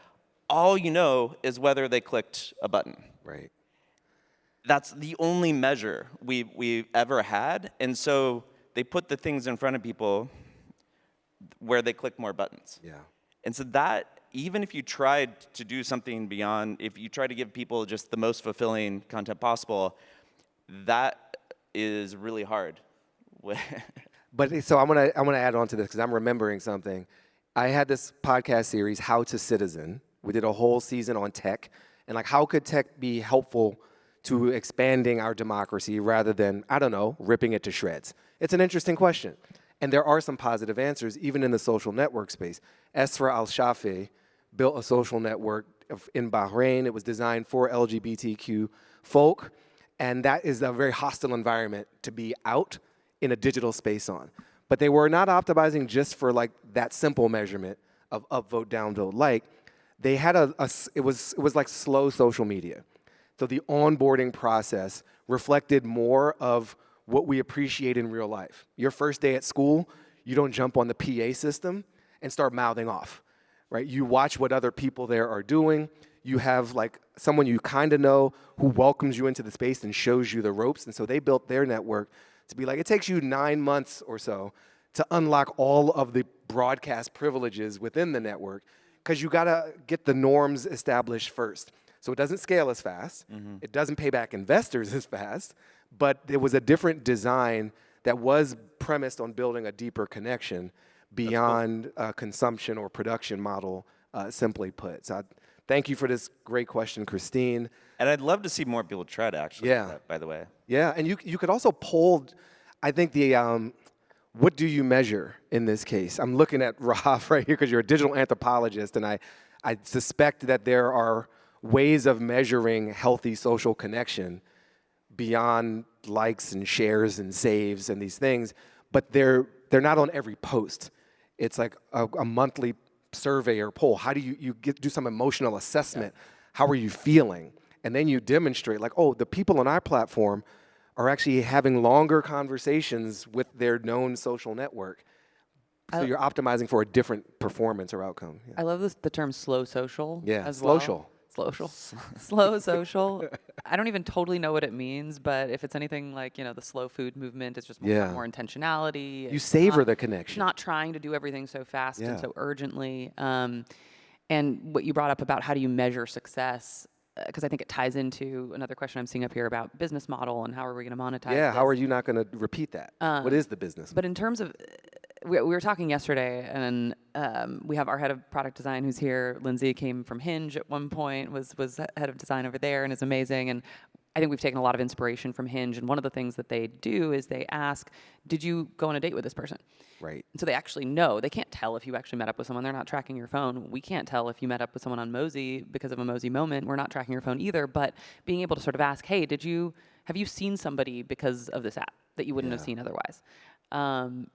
All you know is whether they clicked a button. Right. That's the only measure we've ever had. And so they put the things in front of people where they click more buttons. Yeah. And so that, even if you tried to do something beyond, if you try to give people just the most fulfilling content possible, that is really hard. But so I'm gonna add on to this because I'm remembering something. I had this podcast series, How to Citizen. We did a whole season on tech, and like how could tech be helpful to expanding our democracy rather than, I don't know, ripping it to shreds? It's an interesting question. And there are some positive answers, even in the social network space. Esra Al-Shafi built a social network in Bahrain. It was designed for LGBTQ folk, and that is a very hostile environment to be out in a digital space on. But they were not optimizing just for like that simple measurement of upvote, downvote, like. they had it was like slow social media. So the onboarding process reflected more of what we appreciate in real life. Your first day at school, you don't jump on the PA system and start mouthing off, right? You watch what other people there are doing. You have like someone you kind of know who welcomes you into the space and shows you the ropes. And so they built their network to be like, it takes you 9 months or so to unlock all of the broadcast privileges within the network, because you gotta get the norms established first. So it doesn't scale as fast. It doesn't pay back investors as fast, but there was a different design that was premised on building a deeper connection beyond consumption or production model, simply put. So thank you for this great question, Christine. And I'd love to see more people try to actually do that, by the way. Yeah, and you could also poll, I think the, what do you measure in this case? I'm looking at Raf right here because you're a digital anthropologist, and I suspect that there are ways of measuring healthy social connection beyond likes and shares and saves and these things, but they're not on every post. It's like a monthly survey or poll. How do you do some emotional assessment? How are you feeling? And then you demonstrate like, oh, the people on our platform are actually having longer conversations with their known social network. So you're optimizing for a different performance or outcome. Yeah. I love the term slow social. Yeah, as well. slowcial. Slow social. I don't even totally know what it means, but if it's anything like, the slow food movement, it's just more intentionality. You savor the connection. Not trying to do everything so fast and Yeah. so urgently. And what you brought up about how do you measure success, because I think it ties into another question I'm seeing up here about business model and how are we going to monetize Yeah, how this. are you not going to repeat that? What is the business? But in terms of, we were talking yesterday, and we have our head of product design who's here. Lindsay came from Hinge at one point, was head of design over there, and is amazing. And I think we've taken a lot of inspiration from Hinge. And one of the things that they do is they ask, did you go on a date with this person? Right. And so they actually know. They can't tell if you actually met up with someone. They're not tracking your phone. We can't tell if you met up with someone on Mosy because of a Mosy moment. We're not tracking your phone either. But being able to sort of ask, hey, have you seen somebody because of this app that you wouldn't have seen otherwise?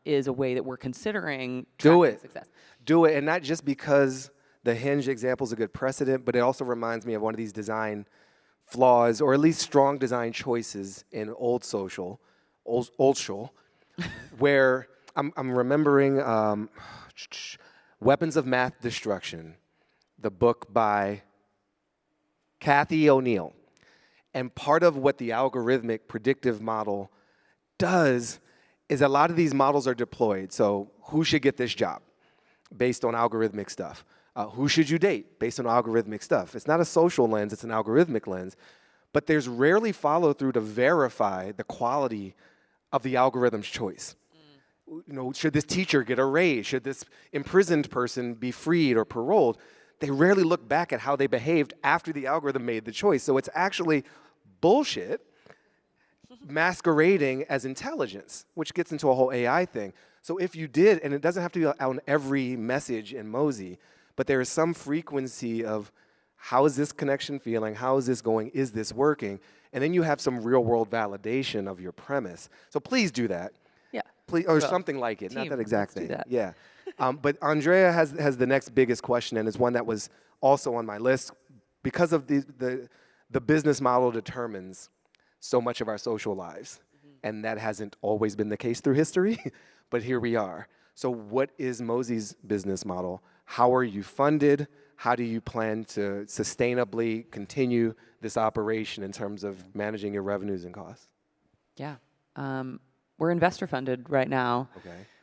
Is a way that we're considering tracking success. Do it, and not just because the Hinge example is a good precedent, but it also reminds me of one of these design flaws, or at least strong design choices in old social, where I'm remembering Weapons of Math Destruction, the book by Cathy O'Neill. And part of what the algorithmic predictive model does is a lot of these models are deployed. So who should get this job based on algorithmic stuff? Who should you date based on algorithmic stuff? It's not a social lens, it's an algorithmic lens. But there's rarely follow through to verify the quality of the algorithm's choice. Should this teacher get a raise? Should this imprisoned person be freed or paroled? They rarely look back at how they behaved after the algorithm made the choice. So it's actually bullshit masquerading as intelligence, which gets into a whole AI thing. So if you did, and it doesn't have to be on every message in Mosy, but there is some frequency of how is this connection feeling? How is this going? Is this working? And then you have some real world validation of your premise. So please do that. Yeah. Please, or something like it. Team, not that exact let's do thing. that. Yeah. But Andrea has the next biggest question, and it's one that was also on my list because of the business model determines so much of our social lives. And that hasn't always been the case through history, but here we are. So what is Mosy's business model? How are you funded? How do you plan to sustainably continue this operation in terms of managing your revenues and costs? Yeah. We're investor funded right now,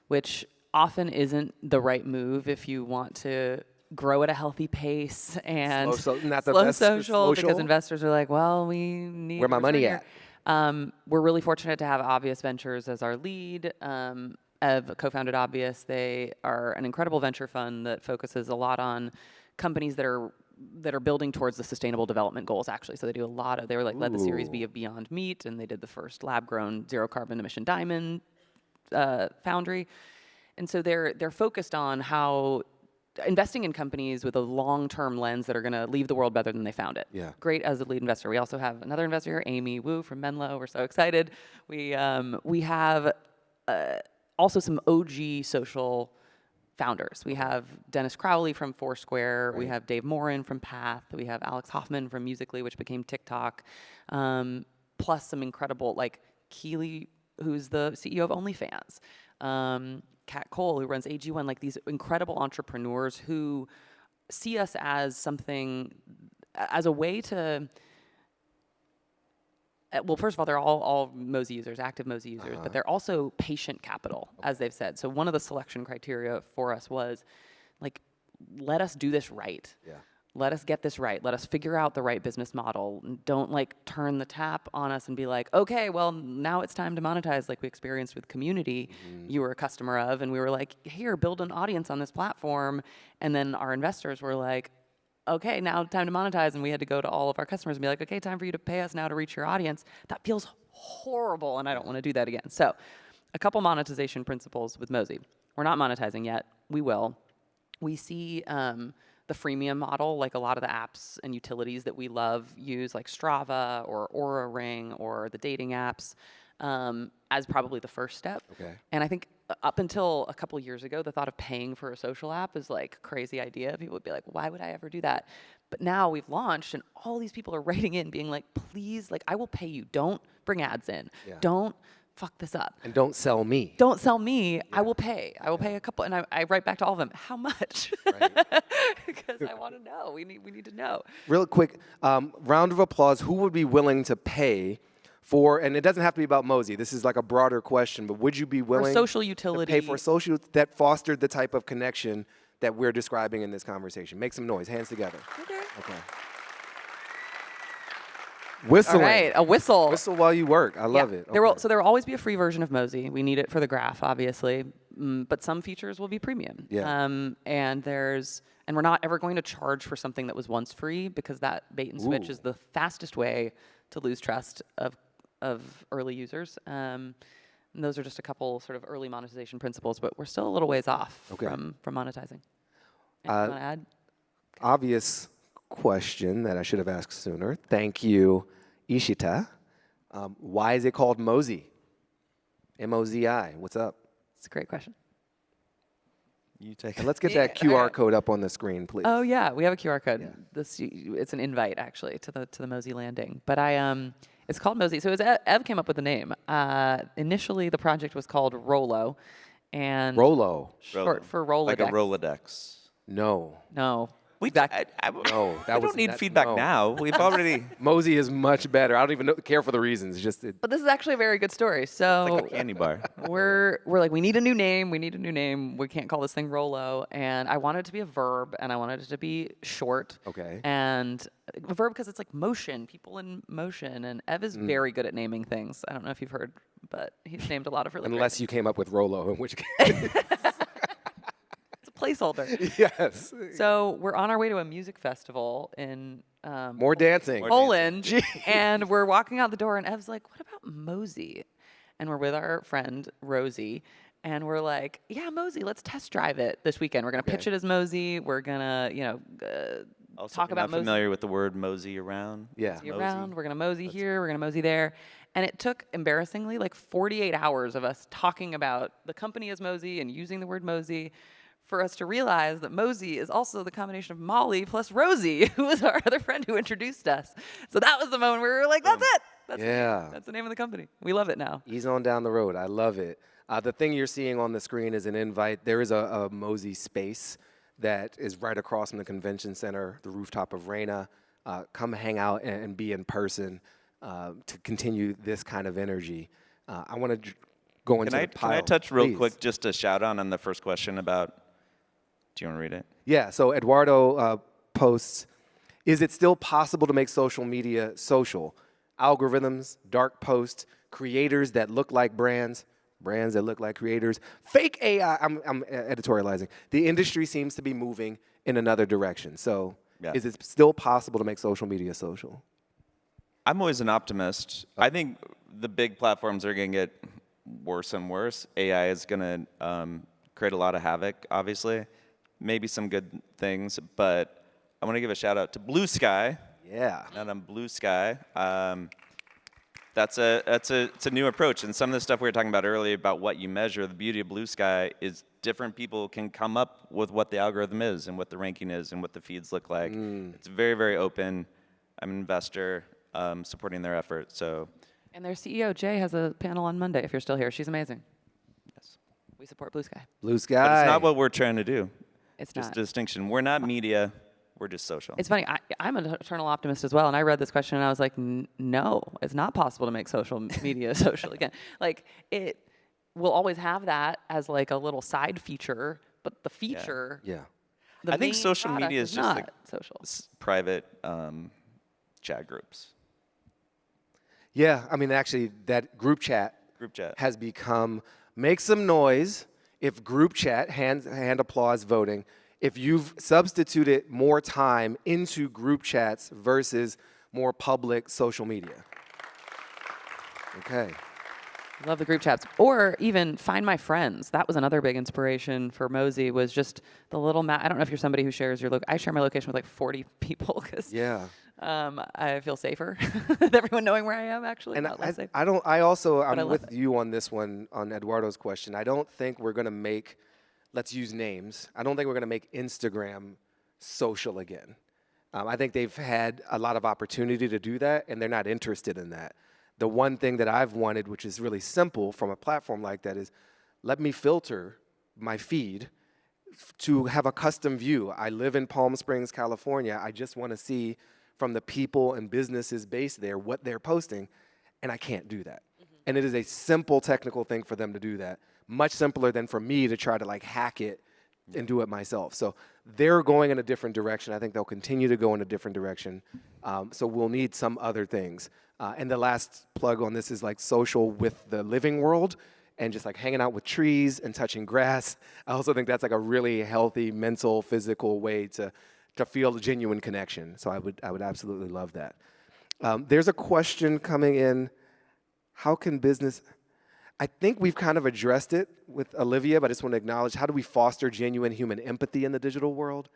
which often isn't the right move if you want to grow at a healthy pace and not the best social, because investors are like, well, we need where my money at. We're really fortunate to have Obvious Ventures as our lead. Ev co-founded Obvious. They are an incredible venture fund that focuses a lot on companies that are building towards the sustainable development goals, actually. So they do a lot of, led the Series B of Beyond Meat, and they did the first lab-grown zero carbon emission diamond foundry. And so they're focused on how investing in companies with a long-term lens that are going to leave the world better than they found it. Yeah. Great as a lead investor. We also have another investor here, Amy Wu from Menlo. We're so excited. We have also some OG social founders. We have Dennis Crowley from Foursquare. We have Dave Morin from Path. We have Alex Hoffman from Musical.ly, which became TikTok. Plus some incredible, like Keely, who's the CEO of OnlyFans. Kat Cole, who runs AG1, like these incredible entrepreneurs who see us as something, as a way to, well, first of all, they're all Mosy users, active Mosy users, but they're also patient capital, as they've said. So one of the selection criteria for us was, like, let us do this right. Yeah. Let us get this right. Let us figure out the right business model. Don't like turn the tap on us and be like, okay, well, now it's time to monetize, like we experienced with Community. You were a customer of, and we were like, here, build an audience on this platform. And then our investors were like, okay, now time to monetize. And we had to go to all of our customers and be like, okay, time for you to pay us now to reach your audience. That feels horrible, and I don't want to do that again. So a couple monetization principles with Mosy. We're not monetizing yet. We will. We see the freemium model, like a lot of the apps and utilities that we love use, like Strava or Oura Ring or the dating apps, as probably the first step. Okay. And I think up until a couple years ago, the thought of paying for a social app is like a crazy idea. People would be like, why would I ever do that? But now we've launched, and all these people are writing in being like, please, like, I will pay you. Don't bring ads in. Yeah. Don't fuck this up. And don't sell me. Don't sell me. I will pay. I will pay a couple, and I write back to all of them, how much? Right. Because I want to know. We need to know. Real quick, round of applause. Who would be willing to pay for, and it doesn't have to be about Mosy, this is like a broader question, but would you be willing social to utility. pay for social that fostered the type of connection that we're describing in this conversation? Make some noise, hands together. Okay. Okay. Whistling. All right, a whistle. Whistle while you work. I love it. There will, Okay. so there will always be a free version of Mosy. We need it for the graph, obviously, but some features will be premium. Yeah. And we're not ever going to charge for something that was once free, because that bait and switch Ooh. is the fastest way to lose trust of early users. And those are just a couple sort of early monetization principles, but we're still a little ways off from monetizing. Anything you want to add? Obvious question that I should have asked sooner. Thank you, Ishita. Why is it called Mosy? M-O-Z-I. What's up? It's a great question. You take And it. let's get that QR code up on the screen, please. Oh yeah, we have a QR code. It's an invite actually to the Mosy landing. But it's called Mosy. So Ev came up with the name. Initially, the project was called Rollo, and Rolo. short for Rolodex. Like a Rolodex. No. No. We Exactly. No, that we was don't need that- feedback no. now. We've already Mosy is much better. I don't even care for the reasons. It's just But this is actually a very good story. So like a candy bar. we're like, we need a new name. We need a new name. We can't call this thing Rolo. And I wanted it to be a verb, and I wanted it to be short. Okay. And a verb because it's like motion, people in motion. And Ev is very good at naming things. I don't know if you've heard, but he's named a lot of really unless you came up with Rolo, in which case, It's a placeholder. yes. So we're on our way to a music festival in More dancing. Poland, and we're walking out the door, and Ev's like, what about Mosy? And we're with our friend Rosie, and we're like, yeah, Mosy, let's test drive it this weekend. We're going to pitch it as Mosy. We're going to, Also, talk if you're about not Mosy. familiar with the word mosey around. Yeah. Mosy around. We're going to Mosy here. We're going to Mosy there. And it took, embarrassingly, like 48 hours of us talking about the company as Mosy and using the word Mosy for us to realize that Mosy is also the combination of Molly plus Rosie, who was our other friend who introduced us. So that was the moment where we were like, that's it. That's Yeah. That's the name of the company. We love it now. Ease on down the road. I love it. The thing you're seeing on the screen is an invite. There is a Mosy space that is right across from the convention center, the rooftop of Reina. Come hang out and be in person to continue this kind of energy. I want to go into the pile. Can I touch real Please. quick just a shout out on the first question about, do you want to read it? Yeah, so Eduardo posts, is it still possible to make social media social? Algorithms, dark posts, creators that look like brands, brands that look like creators, fake AI. I'm editorializing. The industry seems to be moving in another direction. So Yeah. is it still possible to make social media social? I'm always an optimist. I think the big platforms are going to get worse and worse. AI is going to create a lot of havoc, obviously. Maybe some good things, but I want to give a shout out to Blue Sky. Yeah. Not on Blue Sky. it's a new approach. And some of the stuff we were talking about earlier about what you measure, the beauty of Blue Sky is different people can come up with what the algorithm is and what the ranking is and what the feeds look like. It's very, very open. I'm an investor supporting their effort. So. And their CEO, Jay, has a panel on Monday, if you're still here. She's amazing. Yes. We support Blue Sky. Blue Sky. But it's not what we're trying to do. It's just not. a distinction. We're not media. We're just social. It's funny. I'm an eternal optimist as well, and I read this question and I was like, no, it's not possible to make social media social again. Like, it will always have that as like a little side feature, but the feature, Yeah. the I think main social product media is just not like social. private chat groups. Yeah, I mean, actually, that group chat has become, make some noise if group chat, hand applause voting, if you've substituted more time into group chats versus more public social media. Okay. Love the group chats. Or even Find My Friends. That was another big inspiration for Mosy, was just the little map. I don't know if you're somebody who shares your I share my location with like 40 people because Yeah. I feel safer with everyone knowing where I am, actually. And not less safe. I'm I with love you on this one, on Eduardo's question. I don't think we're going to make, let's use names. I don't think we're going to make Instagram social again. I think they've had a lot of opportunity to do that, and they're not interested in that. The one thing that I've wanted, which is really simple from a platform like that, is let me filter my feed to have a custom view. I live in Palm Springs, California. I just want to see from the people and businesses based there what they're posting, and I can't do that. And it is a simple technical thing for them to do that, much simpler than for me to try to like hack it and do it myself. So they're going in a different direction. I think they'll continue to go in a different direction. So we'll need some other things. And the last plug on this is like social with the living world and just like hanging out with trees and touching grass. I also think that's like a really healthy mental, physical way to feel a genuine connection. So I would absolutely love that. There's a question coming in. How can business, I think we've kind of addressed it with Olivia, but I just want to acknowledge, how do we foster genuine human empathy in the digital world?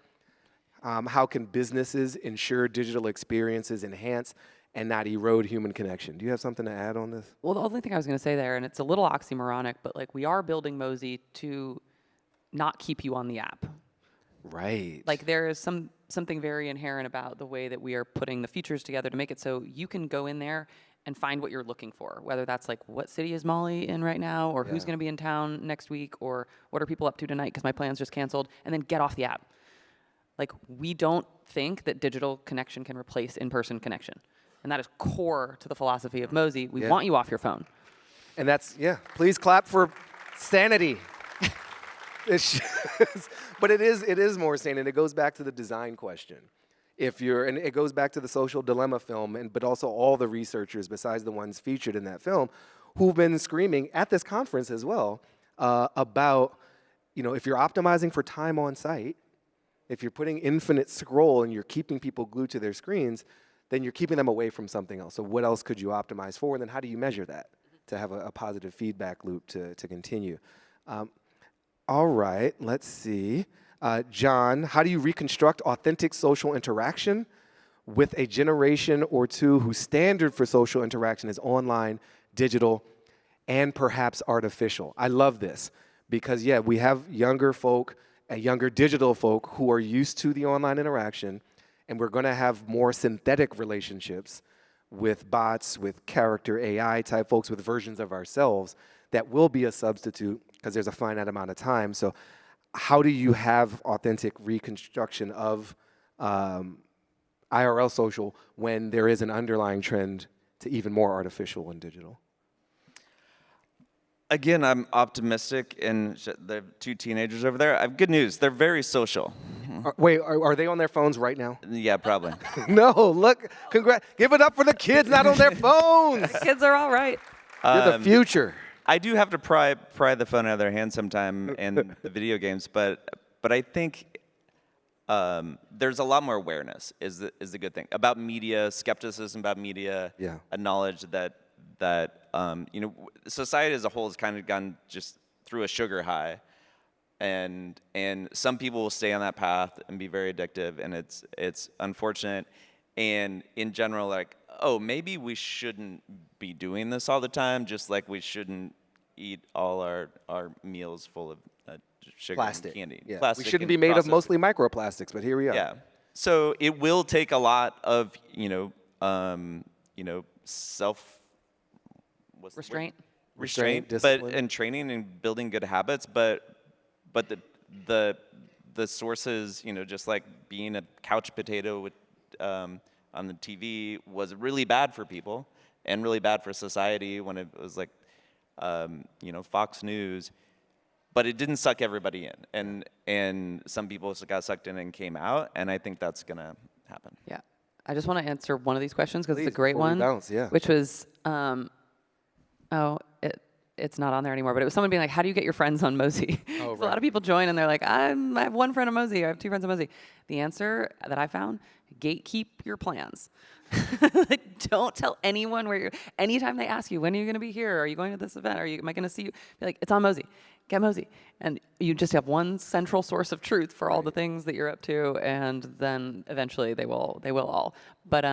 How can businesses ensure digital experiences enhance and not erode human connection? Do you have something to add on this? Well, the only thing I was going to say there, and it's a little oxymoronic, but like we are building Mosy to not keep you on the app. Right. Like there is something very inherent about the way that we are putting the features together to make it so you can go in there and find what you're looking for, whether that's like what city is Molly in right now, or who's going to be in town next week, or what are people up to tonight because my plan's just canceled, and then get off the app. Like we don't think that digital connection can replace in-person connection. And that is core to the philosophy of Mosy. We want you off your phone. And that's, please clap for sanity. But it is more sane, and it goes back to the design question. And it goes back to the social dilemma film, but also all the researchers besides the ones featured in that film who've been screaming at this conference as well about, if you're optimizing for time on site, if you're putting infinite scroll and you're keeping people glued to their screens, then you're keeping them away from something else. So what else could you optimize for? And then how do you measure that to have a positive feedback loop to continue? All right, let's see. John, how do you reconstruct authentic social interaction with a generation or two whose standard for social interaction is online, digital, and perhaps artificial? I love this because, we have younger folk, younger digital folk who are used to the online interaction, and we're going to have more synthetic relationships with bots, with character AI type folks, with versions of ourselves that will be a substitute because there's a finite amount of time. So how do you have authentic reconstruction of IRL social when there is an underlying trend to even more artificial and digital? Again, I'm optimistic, and the two teenagers over there, I have good news. They're very social. Are they on their phones right now? Yeah, probably. No, look, give it up for the kids not on their phones. The kids are all right. You're the future. I do have to pry the phone out of their hand sometime and the video games, but I think there's a lot more awareness is the good thing about media, skepticism about media, a knowledge that society as a whole has kind of gone just through a sugar high, and some people will stay on that path and be very addictive, and it's unfortunate. And in general, like oh, maybe we shouldn't be doing this all the time, just like we shouldn't eat all our meals full of sugar Plastic. and candy. Yeah. Plastic We shouldn't and be made of processed mostly microplastics, but here we are. Yeah. So it will take a lot of, self what's the word? Restraint. Restraint, but discipline. and training and building good habits, but the sources, just like being a couch potato with on the TV was really bad for people and really bad for society when it was like Fox News. But it didn't suck everybody in, and some people got sucked in and came out, and I think that's gonna happen. Yeah. I just want to answer one of these questions because it's a Please, great before we one. bounce, yeah. Which was, it's not on there anymore, but it was someone being like, how do you get your friends on Mosy? Oh, So a lot of people join and they're like, I have one friend on Mosy, I have 2 friends on Mosy. The answer that I found, gatekeep your plans. Like, don't tell anyone where you're, anytime they ask you, when are you going to be here? Are you going to this event? Am I going to see you? Be like, it's on Mosy. Get Mosy. And you just have one central source of truth for all the things that you're up to, and then eventually they will all. But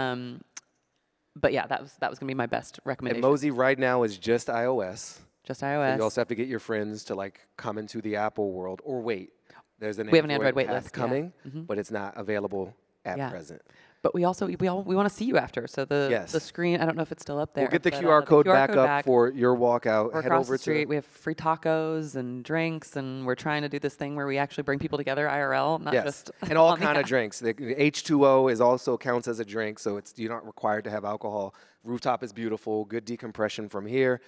yeah, that was going to be my best And recommendation. Mosy right now is just iOS. Just So iOS. you also have to get your friends to like come into the Apple world or wait. There's an We have an Android wait path list, yeah. coming, but it's not available at Yeah. present. But we also we want to see you after. So the Yes. screen, I don't know if it's still up there. We'll get the but, QR code back up back. for your walkout. We're Head across over the street. to We have free tacos and drinks, and we're trying to do this thing where we actually bring people together IRL, not yes, just and all on the kind of app. drinks. The H2O is also counts as a drink, so you're not required to have alcohol. Rooftop is beautiful. Good decompression from here.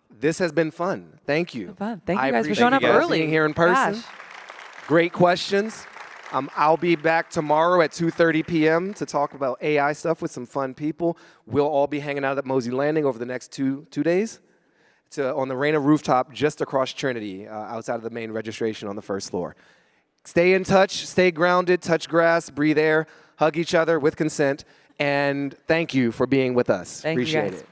This has been fun. Thank you. Fun. Thank you I guys for appreciate showing up you guys early. being here in person. Gosh. Great questions. I'll be back tomorrow at 2:30 p.m. to talk about AI stuff with some fun people. We'll all be hanging out at Mosy Landing over the next two days on the Raina rooftop just across Trinity, outside of the main registration on the first floor. Stay in touch, stay grounded, touch grass, breathe air, hug each other with consent, and thank you for being with us. Thank you, Appreciate guys. it.